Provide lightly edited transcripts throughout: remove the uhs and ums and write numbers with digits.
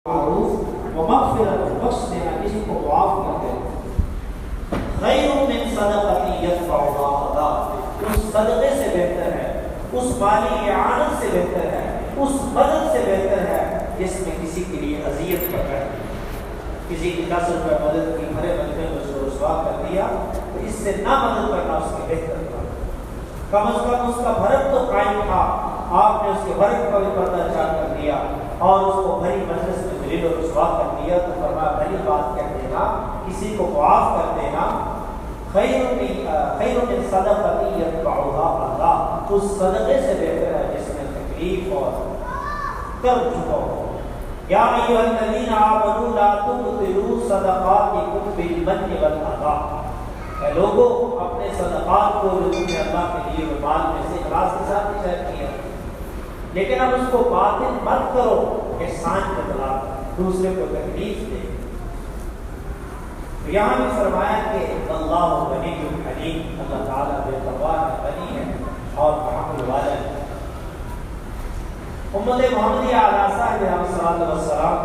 معروف و مغفرت، بخش دینا، کسی کو معاف کر دینا، خیر من صدقۃ یتبعها اذی، اس صدقے سے بہتر ہے، اس مالی اعانت سے بہتر ہے، اس مدد سے بہتر ہے جس میں کسی کے لیے اذیت کا کر دی، کسی کی 10 روپے مدد کی، بھرے بندے میں اس کو رسوا کر دیا، تو اس سے نہ مدد کرنا اس کے بہتر تھا۔ کم از کم اس کا بھرت تو قائم تھا، آپ نے اس کے بھرت کا بھی پردہ چاک کر دیا اور اس کو بھری مجلس میں ذلیل و رسوا کر دیا، تو فرمایا بھلی بات کہہ دینا، کسی کو معاف کر دینا، خیر من صدقۃ یتبعها اذی، اس صدقے سے بہتر ہے جس میں تکلیف اور درد چھپا ہو۔ یا ایھا الذین آمنوا لا تبطلوا صدقاتکم بالمن والاذی، اے لوگوں اپنے صدقات کو جو تم نے اللہ کے لیے مال میں سے اخلاص کے ساتھ ظاہر کیا، لیکن اب اس کو باطل مت کرو، احسان کے بدلہ دوسرے کو تکلیف دے۔ یہاں بھی فرمایا کہ اللہ غنی حلیم، اللہ تعالیٰ بے پرواہ ہے، غنی ہے اور تحمل والا ہے۔ امت محمدیہ علیہ صاحب والسلام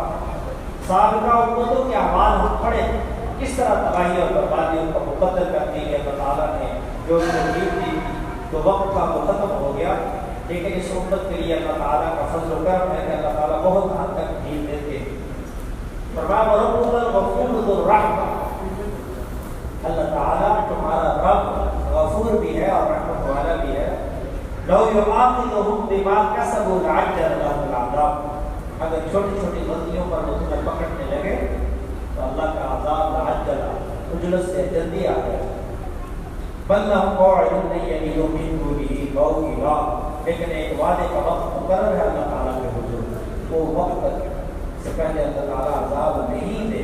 سابقہ امتوں کے اعمال ہم پڑھیں، کس طرح تباہی اور بربادیوں کا مقدر کر دی کہ اللہ تعالیٰ نے جو ترغیب دی تو وقت کا وہ ختم ہو گیا، لیکن اس امت کے لیے اللہ تعالیٰ کا فضل و کرم ہے کہ اللہ تعالیٰ بہت حد تک ڈھیل دیتے ہیں۔ فرمایا وَرَبُّكَ الْغَفُورُ ذُو الرَّحْمَةِ، اللہ تعالیٰ تمہارا رب غفور بھی ہے اور رحمت والا بھی ہے۔ لَوْ يُؤَاخِذُهُم بِمَا كَسَبُوا لَعَجَّلَ لَهُمُ الْعَذَابَ، اگر چھوٹی چھوٹی غلطیوں پر وہ تمہیں پکڑنے لگے تو اللہ کا عذاب لعجل، اجلت سے جلدی آ گیا۔ بل لهم موعد لن يجدوا من دونه موئلا، لیکن ایک وعدے کا وقت مقرر ہے اللہ تعالیٰ کے حضور، وہ وقت سے پہلے اللہ تعالیٰ عذاب نہیں دے۔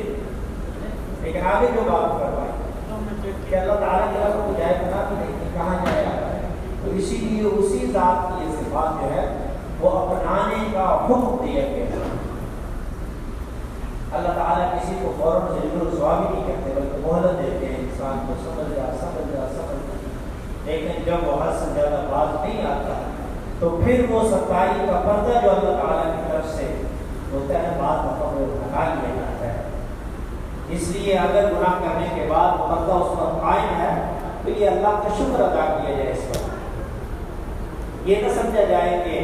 لیکن آگے جو بات فرمائی کہ اللہ تعالیٰ کی طرف کو جائے بنا بھی نہیں، کہاں جائے آتا ہے، تو اسی لیے اسی ذات کی یہ صفات جو ہے وہ اپنانے کا حکم دیا گیا۔ اللہ تعالیٰ کسی کو فوراً ذلیل و رسوا بھی نہیں کرتے بلکہ مہلت دیتے ہیں، انسان کو سمجھ جا سمجھ جا سمجھ جا، لیکن جب وہ حد سے زیادہ باز نہیں آتا تو پھر وہ ستائی کا پردہ جو اللہ تعالیٰ کی طرف سے ہوتا ہے بعد دفعہ وہ ہٹا لیا جاتا ہے۔ اس لیے اگر گناہ کرنے کے بعد وہ پردہ اس پر قائم ہے تو یہ اللہ کا شکر ادا کیا جائے، اس پر یہ نہ سمجھا جائے کہ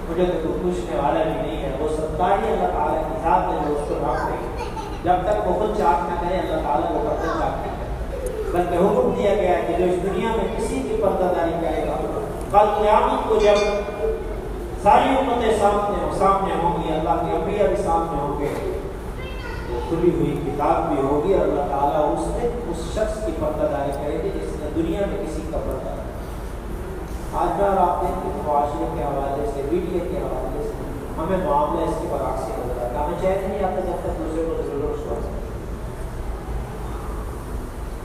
مجھے تو کوئی پوچھنے والا بھی نہیں ہے، وہ ستائی اللہ تعالیٰ کی ذات ہے جو اس کو رکھ رہی، جب تک وہ خود چاک نہ کرے اللہ تعالیٰ وہ پردہ چاک نہیں کرے، بلکہ حکم دیا گیا ہے کہ جو اس دنیا میں کسی کی پردہ داری کرے گا کل قیامت کو جب ساری امتیں سامنے ہوں گی، اللہ کے انبیاء بھی سامنے ہوں گے، کھلی ہوئی کتاب بھی ہوگی اور اللہ تعالیٰ اس شخص کی پردہ داری کرے گی جس نے دنیا میں کسی کا پردہ۔ آج بار آپ دیکھتے ہیں معاشرے کے حوالے سے، میڈیا کے حوالے سے ہمیں معاملہ اس کے برعکس سے نظر آتا ہے، ہمیں چین نہیں آتا جب تک دوسرے کو ضرور سوچ۔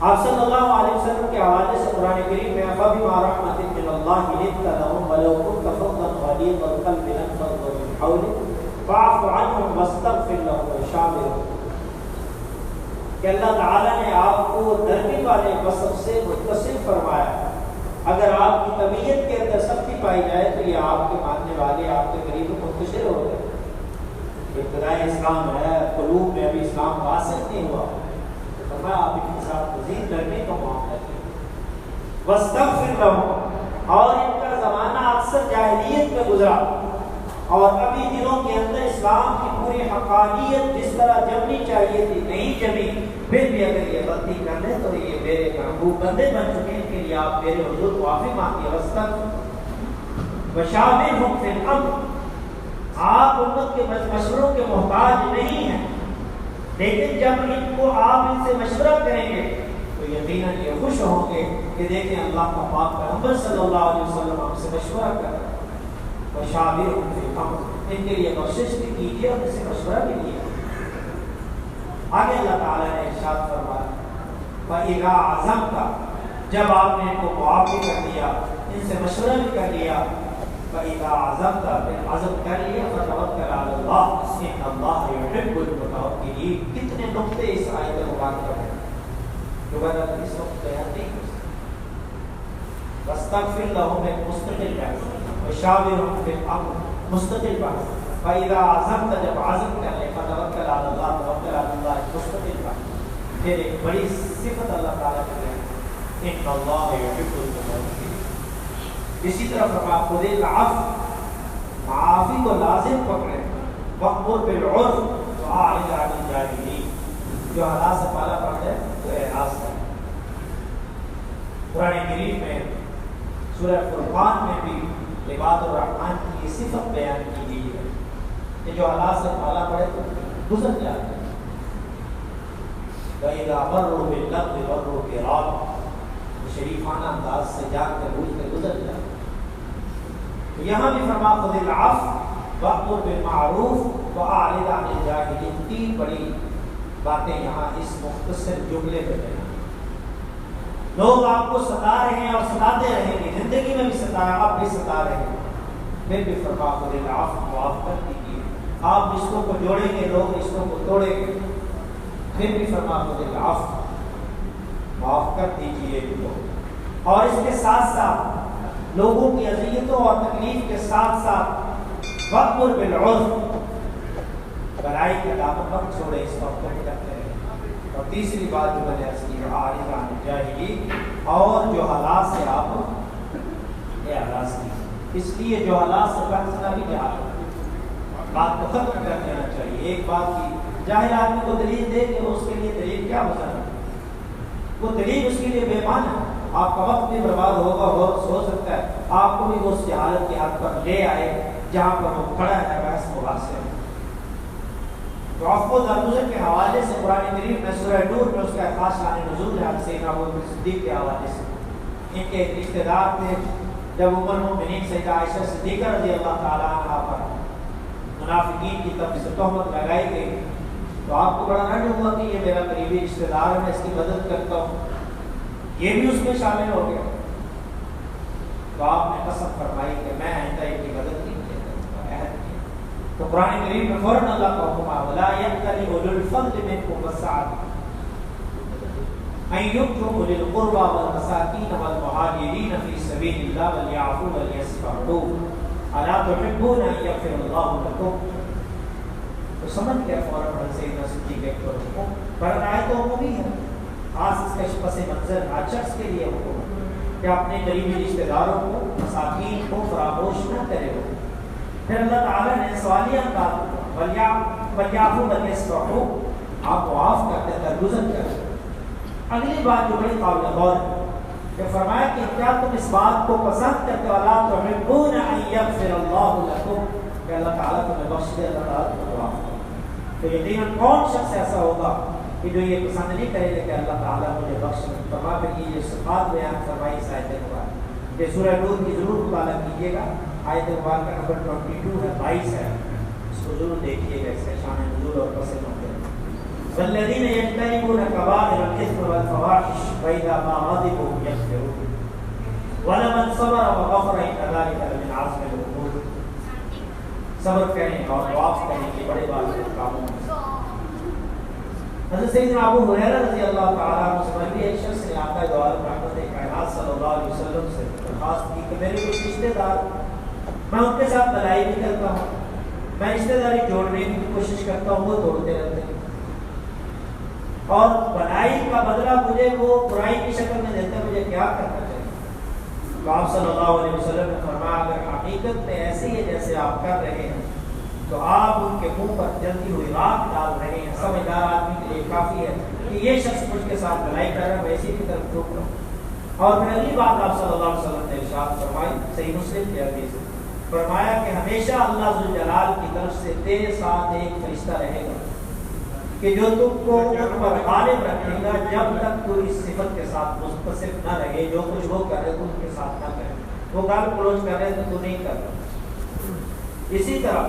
آپ صلی اللہ علیہ وسلم کے حوالے سے قرآن کریم میں فَبِمَا رَحْمَةٍ مِّنَ اللَّهِ لِنتَ لَهُمْ وَلَوْ كُنتَ فَظًّا غَلِيظَ الْقَلْبِ لَانفَضُّوا مِنْ حَوْلِكَ فَاعْفُ عَنْهُمْ وَاسْتَغْفِرْ لَهُمْ وَشَاوِرْهُمْ، کہ اللہ تعالیٰ نے آپ کو نرمی والے وصف سے متصل فرمایا۔ اگر آپ کی طبیعت کے اندر سختی پائی جائے تو یہ آپ کے ماننے والے آپ کے قریب منتشر ہو گئے۔ ابتدائی اسلام ہے، قلوب میں ابھی اسلام واصل نہیں ہوا، تو فرمایا آپ ان کے ساتھ مزید نرمی کا معاملہ کیجیے۔ واستغفر لهم، اور ان کا زمانہ اکثر جاہلیت میں گزرا اور ابھی دلوں کے اندر اسلام کی پوری حقانیت جس طرح جمنی چاہیے تھی نہیں جمی، پھر بھی اگر یہ غلطی کر لیں تو یہ میرے محبوب بندے بن چکے ہیں، کے لیے آپ میرے حضور معافی مانگیے۔ وشاورہم فی الامر، آپ امت کے مشوروں کے محتاج نہیں ہیں، لیکن جب ان کو آپ ان سے مشورہ کریں گے تو یقیناً یہ خوش ہوں گے کہ دیکھیں اللہ کا پاک پیغمبر صلی اللہ علیہ وسلم ہم سے مشورہ کر رہے ہیں۔ وشاورہم فی الامر، ان کے لیے بخشش بھی کیجیے اور ان سے مشورہ بھی کیجیے۔ آگے اللہ تعالیٰ نے ارشاد فرمایا فَإِذَا عَزَمْتَ، جب آپ نے ان کو معاف بھی کر دیا، ان سے مشورہ بھی کر لیا، فَإِذَا عَزَمْتَ، پھر عزم کر لیا، فَتَوَكَّلْ عَلَى اللَّهِ إِنَّ اللَّهَ يُحِبُّ الْمُتَوَكِّلِينَ۔ کتنے نقطے اس آیت مبارکہ میں جو میں اس وقت بیان نہیں کر سکتا۔ وَاسْتَغْفِرْ لَهُمْ، ایک مستقل بحث، وَشَاوِرْهُمْ فِي الْأَمْرِ مستقل بحث، فَإِذَا عَزَمْتَ، جب عزم کر لے، فَتَوَكَّلْ پھر ایک بڑی صفت اللہ تعالیٰ کی ہے، ان اللہ یحب المحسنین۔ اسی طرح فرمایا خود العفو، معافی کو لازم پکڑے، وأمر بالعرف وأعرض عن الجاہلین، جو حالات سے پالا پڑتا ہے تو اعراض کرے۔ قرآن کریم میں سورہ فرقان میں بھی عباد الرحمن کی یہ صفت بیان کی گئی ہے کہ جو حالات سے پالا پڑے تو گزر جاتے ہیں۔ وَإِذَا مَرُّوا بِاللَّغْوِ مَرُّوا كِرَامًا، شریفانہ انداز سے جا کر روز میں گزر جاتے ہیں۔ یہاں بھی فرمایا خُذِ الْعَفْوَ وَأْمُرْ بِالْمَعْرُوفِ وَأَعْرِضْ عَنِ الْجَاهِلِينَ، تین بڑی باتیں یہاں اس مختصر جملے میں بیان۔ لوگ آپ کو ستا رہے ہیں اور ستاتے رہیں گے، زندگی میں بھی ستایا، آپ بھی ستا رہے ہیں، پھر بھی فرمایا خُذِ الْعَفْوَ، معاف کر دیجیے۔ آپ رشتوں کو جوڑیں گے، لوگ رشتوں کو توڑیں گے، پھر بھی فرمایا خُذِ الْعَفْوَ، معاف کر دیجیے ان کو۔ اور اس کے ساتھ ساتھ لوگوں کی اذیتوں اور تکلیف کے ساتھ ساتھ وَأْمُرْ بِالْعُرْفِ، بھلائی کا دامن مت چھوڑے، اس وقت کرتے رہے۔ اور تیسری بات جو میں نے عرض کی، وَأَعْرِضْ عَنِ الْجَاهِلِينَ، اور جو حالات سے آپ اعراض کی، اس لیے جو حالات سے بچنا بھی جہالت، بات کو ختم کر دینا چاہیے۔ ایک بات کی جاہل آدمی کو دلیل دے کہ اس کے لیے دلیل کیا بتانا، وہ دلیل اس کے لیے بے معنی ہے، آپ کا وقت بھی برباد ہوگا، ہو سکتا ہے آپ کو بھی اس جہالت کی حد پر لے آئے جہاں پر وہ کھڑا ہے بحث مباحثے میں۔ تو عفو درگزر کے حوالے سے قرآن کریم میں سورہ نور میں اس کا خاص شان نزول ہے، سیدنا ابوبکر صدیق کے حوالے سے۔ ان کے ایک رشتے دار تھے، جب ام المؤمنین سیدہ عائشہ صدیقہ رضی اللہ تعالیٰ عنہ پر منافقین کی طرف سے تہمت لگائی گئی تو آپ کو بڑا رنج ہوا کہ یہ میرا قریبی رشتے دار ہے، میں اس کی مدد کرتا ہوں، یہ بھی اس میں شامل ہو گیا۔ تو آپ نے قسم فرمائی کہ میں آئندہ ان کی مدد نہیں کیا کروں گا، عہد کیا۔ تو قرآن کریم میں فوراً اللہ کا حکم ہے، وَلَا يَأْتَلِ أُولُو الْفَضْلِ مِنكُمْ وَالسَّعَةِ أَن يُؤْتُوا أُولِي الْقُرْبَى وَالْمَسَاكِينَ وَالْمُهَاجِرِينَ فِي سَبِيلِ اللَّهِ وَلْيَعْفُوا وَلْيَصْفَحُوا أَلَا تُحِبُّونَ أَن يَغْفِرَ اللَّهُ لَكُمْ۔ تو سمجھ گیا فوراً سیدنا صدیق اکبر کو، پر آیت تو عمومی ہے، خاص اس کا پس منظر ہر شخص کے لیے حکم ہے کہ اپنے قریبی رشتے داروں کو، مساکین کو فراموش نہ کرے ہو۔ پھر اللہ تعالیٰ نے سوالیہ انداز وَلْيَعْفُوا وَلْيَصْفَحُوا، آپ معاف کرتے درگزر کرتے۔ اگلی بات جو بڑی قابل غور ہے کہ فرمایا کہ کیا تم اس بات کو پسند کرتے ہو، أَلَا تُحِبُّونَ أَن يَغْفِرَ اللَّهُ لَكُمْ، کہ اللہ تعالیٰ تمہیں بخش دے، اللہ تعالیٰ تمہیں معاف کرے۔ تو یقیناً کون شخص ایسا ہوگا کہ جو یہ پسند نہیں کرے گا کہ اللہ تعالیٰ مجھے بخش دے۔ فرما پھر یہ صفات بیان فرمائی اس آیت مبارکہ، یہ سورہ نور کی ضرور مطالعہ کیجیے گا، آیت مبارکہ نمبر 22 ہے، 22 ہے، اس کو ضرور دیکھیے گا، اس کا شان نزول اور پس منظر۔ وَالَّذِينَ يَجْتَنِبُونَ كَبَائِرَ الْإِثْمِ وَالْفَوَاحِشَ وَإِذَا مَا غَضِبُوا هُمْ يَغْفِرُونَ وَلَمَنْ صَبَرَ وَغَفَرَ إِنَّ ذَلِكَ لَمِنْ عَزْمِ الْأُمُورِ۔ صبر کریں اور معاف کرنے کی بڑے بات کاموں میں۔ حضرت سیدنا ابو ہریرہ رضی اللہ تعالیٰ عنہ سے مروی ایک شخص نے آقا دو عالم رحمت کائنات صلی اللہ علیہ وسلم سے درخواست کی کہ میرے کچھ رشتے دار، میں ان کے ساتھ بھلائی بھی کرتا ہوں، میں رشتے داری جوڑنے کی کوشش کرتا ہوں، وہ توڑتے رہتے ہیں، اور بھلائی کا بدلہ مجھے وہ برائی کی شکل میں دیتے ہیں، مجھے کیا کرنا چاہیے؟ تو آپ صلی اللہ علیہ وسلم نے فرمایا اگر حقیقت میں ایسی ہے جیسے آپ کر رہے ہیں تو آپ ان کے منہ پر جلتی ہوئی راکھ ڈال رہے ہیں۔ سمجھدار آدمی کے لیے کافی ہے کہ یہ شخص مجھ کے ساتھ بھلائی کر رہا ہے، ویسی کی طرف روک رہا ہوں۔ اور پھر اگلی بات آپ صلی اللہ علیہ وسلم نے ارشاد فرمائی، صحیح مسلم کی حدیث ہے، فرمایا کہ ہمیشہ اللہ ذوالجلال کی طرف سے تیرے ساتھ ایک فرشتہ رہے گا کہ جو تم کو ان پر غالب رکھے گا جب تک تو اس صفت کے ساتھ متصف نہ رہے، جو کچھ وہ کر رہے تو ان کے ساتھ نہ کرے، وہ گال کلوچ کر رہے تو نہیں کر رہا۔ اسی طرح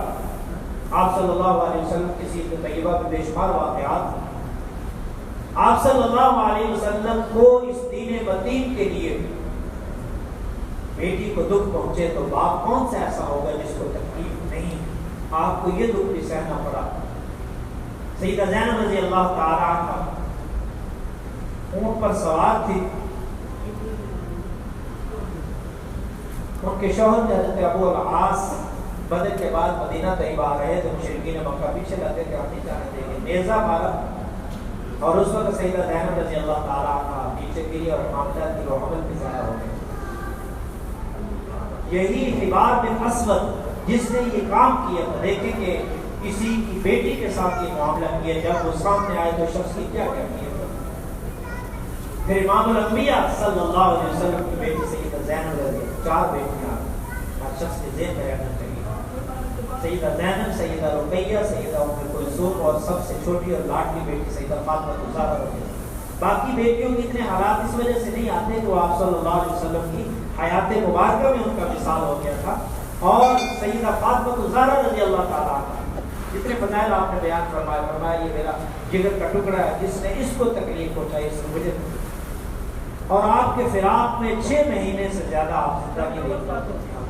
آپ صلی اللہ علیہ وسلم کی سیرت طیبہ میں بے شمار واقعات ہیں۔ آپ صلی اللہ علیہ وسلم کو اس دین متین کے لیے بیٹی کو دکھ پہنچے تو باپ کون سا ایسا ہوگا جس کو تکلیف نہیں، آپ کو یہ دکھ بھی سہنا پڑا۔ سیدہ زینب رضی اللہ تعالی عنہ اونٹ پر سوار تھی، ان کے شوہر حضرت ابو العاص بدر کے بعد مدینہ طیبہ آ رہے تو مشرکین مکہ پیچھے لگتے کہ ہم نہیں جانے دیں گے، نیزہ مارا اور اس وقت سیدہ زینب رضی اللہ تعالیٰ عنہ نیچے گری اور معاملہ کی وہ حمل بھی ضائع ہو گئے. یہی حبار بن اسود جس نے یہ کام کیا تھا. دیکھیں کہ کسی کی بیٹی کے ساتھ یہ معاملہ کیا, جب وہ سامنے آئے تو شخص کی کیا کہتی ہے. پھر امام الانبیاء صلی اللہ علیہ وسلم کی بیٹی سیدہ زینب رضی اللہ, 4 بیٹیاں ہر شخص کے ذہن میں رہنا چاہیے. سیدہ زینب, سیدہ رقیہ, سیدہ ام کلثوم اور سب سے چھوٹی اور لاڈلی بیٹی سیدہ فاطمہ الزہرا رضی اللہ. باقی بیٹیوں کے اتنے حالات اس وجہ سے نہیں آتے کہ وہ آپ صلی اللہ علیہ وسلم کی حیات مبارکہ میں ان کا مثال ہو گیا تھا. اور سیدہ فاطمہ الزہرا رضی اللہ تعالیٰ عنہ جتنے فضائل آپ نے بیان فرمایا یہ میرا جگر کا ٹکڑا ہے, جس نے اس کو تکلیف پہنچائی اس نے مجھے, اور آپ کے فراق میں 6 مہینے سے زیادہ آپ زندگی نہیں.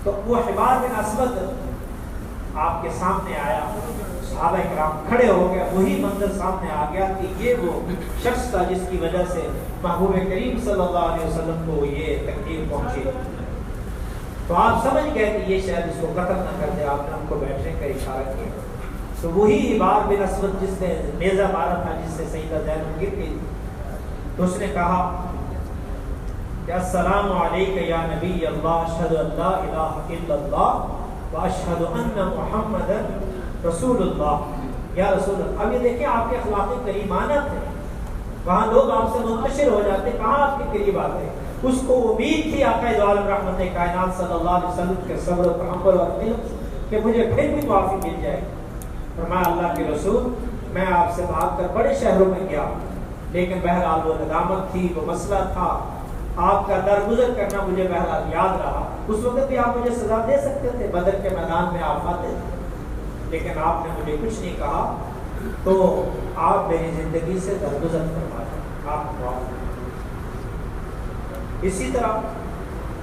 تو وہ حبار بن اسود آپ کے سامنے آیا, صحابہ کرام کھڑے ہو گئے, وہی منظر سامنے آ گیا کہ یہ وہ شخص تھا جس کی وجہ سے محبوب کریم صلی اللہ علیہ وسلم کو یہ تکلیف پہنچی. تو آپ سمجھ گئے کہ یہ شاید اس کو قتل نہ کر دے, آپ نے ان کو بیٹھنے کا اشارہ کیا. تو وہی حبار بن اسود جس نے نیزہ مارا تھا, جس سے سیدہ زینب گر گئی, تو اس نے کہا کہ السلام علیکہ یا نبی اللہ, اشہد ان لا الہ الا اللہ واشہد ان محمد رسول اللہ. یا رسول اللہ. اب یہ دیکھیں آپ کے اخلاق کریمانت ہے, وہاں لوگ آپ سے منتشر ہو جاتے, کہاں آپ کے قریب آتے. اس کو امید تھی آقا دو عالم رحمت کائنات صلی اللہ علیہ وسلم کے صبر و تحمل اور علم کہ مجھے پھر بھی معافی مل جائے. فرمایا اللہ کے رسول, میں آپ سے بھاگ کر بڑے شہروں میں گیا, لیکن بہرحال وہ ندامت تھی, وہ مسئلہ تھا, آپ کا درگزر کرنا مجھے بہرحال یاد رہا. اس وقت بھی آپ مجھے سزا دے سکتے تھے, بدر کے میدان میں آپ آتے, لیکن آپ نے مجھے کچھ نہیں کہا, تو آپ میری زندگی سے درگزر فرمائیں, آپ معاف. اسی طرح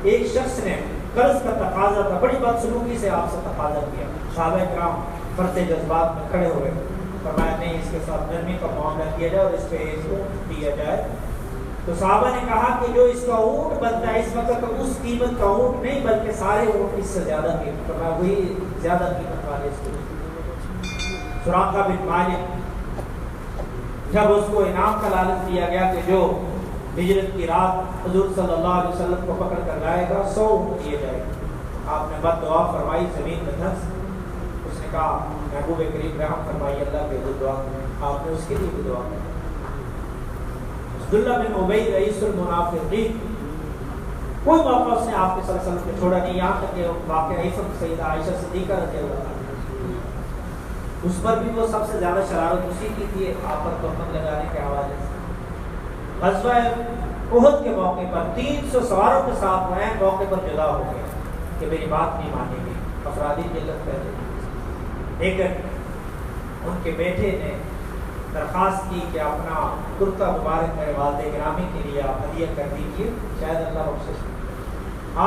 ایک شخص نے قرض کا تقاضا تھا, بڑی بدسلوکی سے آپ سے تقاضا کیا. صحابہ کرام فرتے جذبات میں کھڑے ہوئے, فرمایا نہیں, اس کے ساتھ نرمی کا معاملہ کیا جائے اور اس پہ اونٹ دیا جائے. تو صحابہ نے کہا کہ جو اس کا اونٹ بنتا ہے اس وقت اس قیمت کا اونٹ نہیں بلکہ سارے اونٹ اس سے زیادہ قیمت, فرمایا وہی زیادہ قیمت والے اس کو. سراقہ بن مالک, جب اس کو انعام کا لالچ دیا گیا کہ جو ہجرت کی رات حضور صلی اللہ علیہ وسلم کو پکڑ کر لائے گا 100 اونٹ دیے جائے گا, آپ نے بد دعا فرمائی, زمین میں دھنس. اس نے کہا محبوب کریم رحم فرمائی اللہ کے دعا, آپ نے اس کے لیے بھی دعا کی. عبداللہ بن ابی رئیس المنافقین, کوئی موقع اس نے آپ کے صلی اللہ علیہ وسلم کو چھوڑا نہیں, یہاں تک کہ واقعہ عیسیٰ سیدہ عائشہ صدیقہ رضی اللہ عنہا, اس پر بھی وہ سب سے زیادہ شرارت اسی کی تھی, آپ پر تہمت لگانے کے حوالے سے. غزوہ احد کے موقع پر 300 سواروں کے ساتھ وہ موقع پر جدا ہو گئے کہ میری بات نہیں مانیں گے, افرادی جلت پہلے. لیکن ان کے بیٹے نے درخواست کی کہ اپنا کرتا مبارک میرے والد گرامی کے لیے آپ ہدیہ کر دیجیے, شاید اللہ بخشش.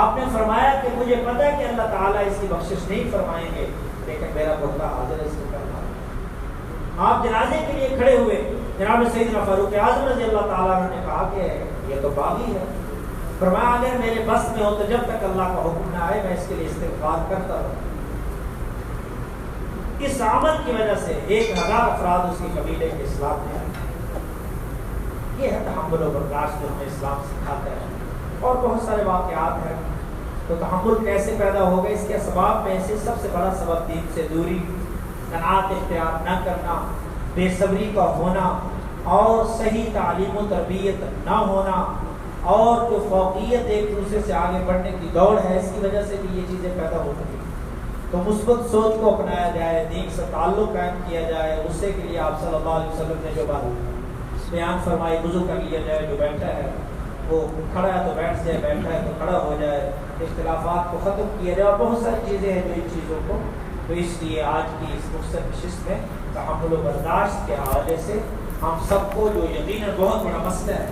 آپ نے فرمایا کہ مجھے پتہ ہے کہ اللہ تعالیٰ اس کی بخشش نہیں فرمائیں گے, لیکن میرا کرتا حاضر اس کو کرنا. آپ جنازے کے لیے کھڑے ہوئے, جناب سیدنا فاروق اعظم رضی اللہ تعالیٰ عنہ نے کہا کہ یہ تو باغی ہے. فرمایا اگر میرے بس میں ہو تو جب تک اللہ کا حکم نہ آئے میں اس کے لیے استغفار کرتا رہوں. اس عمل کی وجہ سے 1000 افراد اس کی قبیلے کے اسلام میں آئے. یہ ہے تحمل و برداشت جو ہمیں اسلام سکھاتا ہے. اور بہت سارے واقعات ہیں. تو تحمل کیسے پیدا ہوگا, اس کے اسباب میں سے سب سے بڑا سبب دین سے دوری, قناعت اختیار نہ کرنا, بے صبری کا ہونا, اور صحیح تعلیم و تربیت نہ ہونا, اور جو فوقیت ایک دوسرے سے آگے بڑھنے کی دوڑ ہے, اس کی وجہ سے بھی یہ چیزیں پیدا ہوتی ہیں. تو مثبت سوچ کو اپنایا جائے, دین سے تعلق قائم کیا جائے. غصے کے لیے آپ صلی اللہ علیہ وسلم نے جو بات بیان فرمائی, وضو کر لیا جائے, جو بیٹھا ہے وہ کھڑا ہے تو بیٹھ جائے, بیٹھا ہے تو کھڑا ہو جائے, اختلافات کو ختم کیا جائے. اور بہت ساری چیزیں ہیں جو ان چیزوں کو, تو اس لیے آج کی اس مختصر نشست میں تحمل و برداشت کے حوالے سے ہم سب کو جو یقیناً بہت بڑا مسئلہ ہے,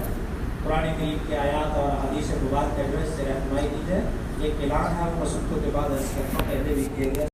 قرآن کریم کی آیات اور حدیث مبارکہ سے رہنمائی دی جائے. یہ اعلان ہے, اور سب کے بعد پہلے بھی کیا گیا.